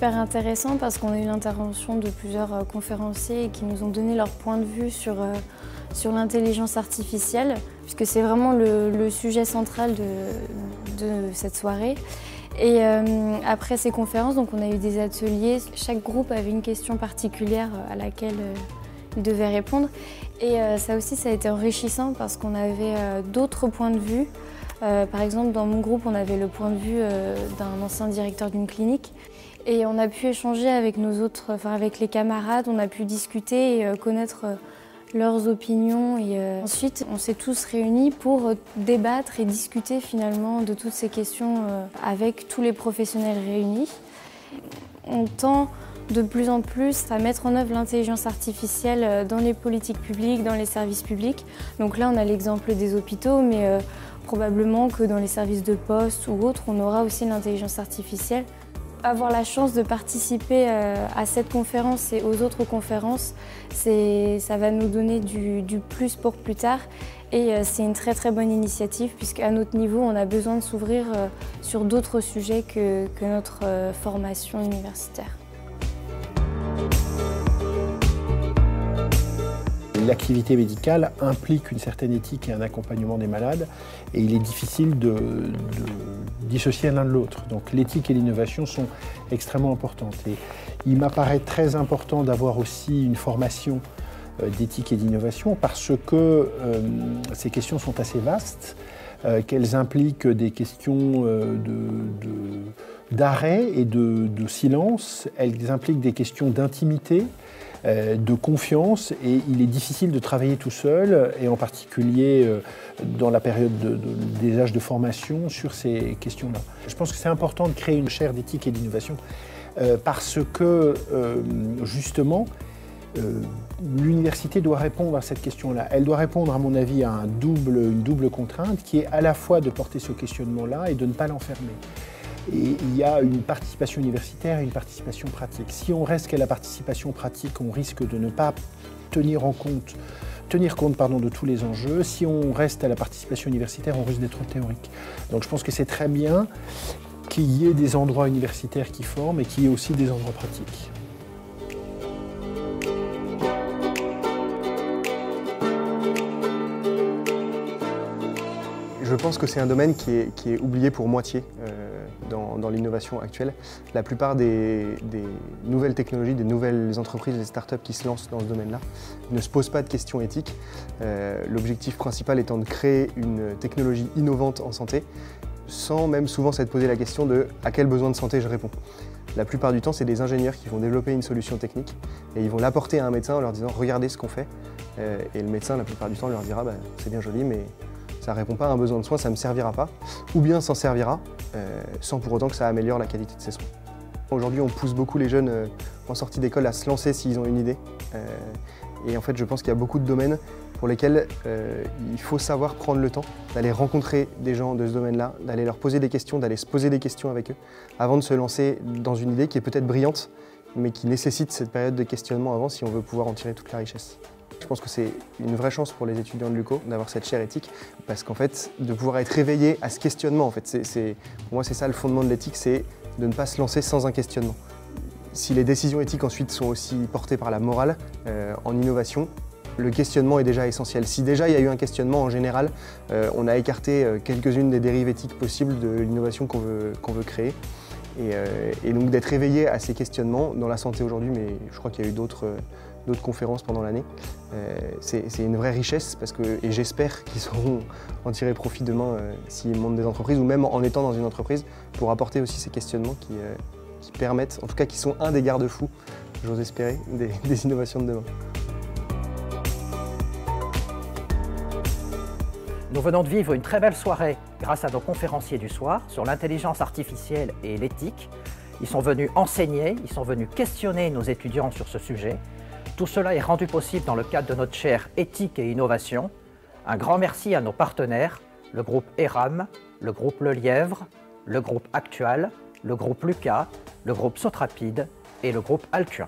super intéressant parce qu'on a eu l'intervention de plusieurs conférenciers qui nous ont donné leur point de vue sur l'intelligence artificielle, puisque c'est vraiment le sujet central de cette soirée. Et après ces conférences, donc on a eu des ateliers. Chaque groupe avait une question particulière à laquelle il devait répondre. Et ça aussi, ça a été enrichissant parce qu'on avait d'autres points de vue. Par exemple, dans mon groupe, on avait le point de vue d'un ancien directeur d'une clinique. Et on a pu échanger avec avec les camarades, on a pu discuter et connaître leurs opinions. Et ensuite, on s'est tous réunis pour débattre et discuter finalement de toutes ces questions avec tous les professionnels réunis. On tend de plus en plus à mettre en œuvre l'intelligence artificielle dans les politiques publiques, dans les services publics. Donc là, on a l'exemple des hôpitaux, mais probablement que dans les services de poste ou autres, on aura aussi l'intelligence artificielle. Avoir la chance de participer à cette conférence et aux autres conférences, ça va nous donner du plus pour plus tard. Et c'est une très très bonne initiative puisqu'à notre niveau, on a besoin de s'ouvrir sur d'autres sujets que notre formation universitaire. L'activité médicale implique une certaine éthique et un accompagnement des malades et il est difficile de dissocier l'un de l'autre. Donc l'éthique et l'innovation sont extrêmement importantes. Et il m'apparaît très important d'avoir aussi une formation d'éthique et d'innovation parce que ces questions sont assez vastes, qu'elles impliquent des questions d'arrêt et de silence, elles impliquent des questions d'intimité, de confiance, et il est difficile de travailler tout seul, et en particulier dans la période des âges de formation sur ces questions-là. Je pense que c'est important de créer une chaire d'éthique et d'innovation parce que justement l'université doit répondre à cette question-là. Elle doit répondre, à mon avis, à une double contrainte qui est à la fois de porter ce questionnement-là et de ne pas l'enfermer. Et il y a une participation universitaire et une participation pratique. Si on reste qu'à la participation pratique, on risque de ne pas tenir compte de tous les enjeux. Si on reste à la participation universitaire, on risque d'être théorique. Donc je pense que c'est très bien qu'il y ait des endroits universitaires qui forment et qu'il y ait aussi des endroits pratiques. Je pense que c'est un domaine qui est oublié pour moitié dans l'innovation actuelle. La plupart des nouvelles technologies, des nouvelles entreprises, des startups qui se lancent dans ce domaine-là ne se posent pas de questions éthiques. L'objectif principal étant de créer une technologie innovante en santé, sans même souvent s'être posé la question de à quel besoin de santé je réponds. La plupart du temps, c'est des ingénieurs qui vont développer une solution technique et ils vont l'apporter à un médecin en leur disant « regardez ce qu'on fait ». Et le médecin, la plupart du temps, leur dira bah, « c'est bien joli, mais ça ne répond pas à un besoin de soins, ça ne me servira pas ». Ou bien s'en servira, sans pour autant que ça améliore la qualité de ses soins. Aujourd'hui, on pousse beaucoup les jeunes en sortie d'école à se lancer s'ils ont une idée. Et en fait, je pense qu'il y a beaucoup de domaines pour lesquels il faut savoir prendre le temps d'aller rencontrer des gens de ce domaine-là, d'aller leur poser des questions, d'aller se poser des questions avec eux, avant de se lancer dans une idée qui est peut-être brillante, mais qui nécessite cette période de questionnement avant si on veut pouvoir en tirer toute la richesse. Je pense que c'est une vraie chance pour les étudiants de l'UCO d'avoir cette chaire éthique, parce qu'en fait, de pouvoir être éveillé à ce questionnement, en fait, pour moi c'est ça le fondement de l'éthique, c'est de ne pas se lancer sans un questionnement. Si les décisions éthiques ensuite sont aussi portées par la morale, en innovation, le questionnement est déjà essentiel. Si déjà il y a eu un questionnement en général, on a écarté quelques-unes des dérives éthiques possibles de l'innovation qu'on veut créer. Et donc d'être éveillé à ces questionnements dans la santé aujourd'hui, mais je crois qu'il y a eu d'autres conférences pendant l'année, c'est une vraie richesse et j'espère qu'ils sauront en tirer profit demain s'ils montent des entreprises ou même en étant dans une entreprise pour apporter aussi ces questionnements qui permettent, en tout cas qui sont un des garde-fous, j'ose espérer, des innovations de demain. Nous venons de vivre une très belle soirée grâce à nos conférenciers du soir sur l'intelligence artificielle et l'éthique. Ils sont venus enseigner, ils sont venus questionner nos étudiants sur ce sujet. Tout cela est rendu possible dans le cadre de notre chaire éthique et innovation. Un grand merci à nos partenaires, le groupe ERAM, le groupe Le Lièvre, le groupe Actual, le groupe Lucas, le groupe Sotrapide et le groupe Alcuin.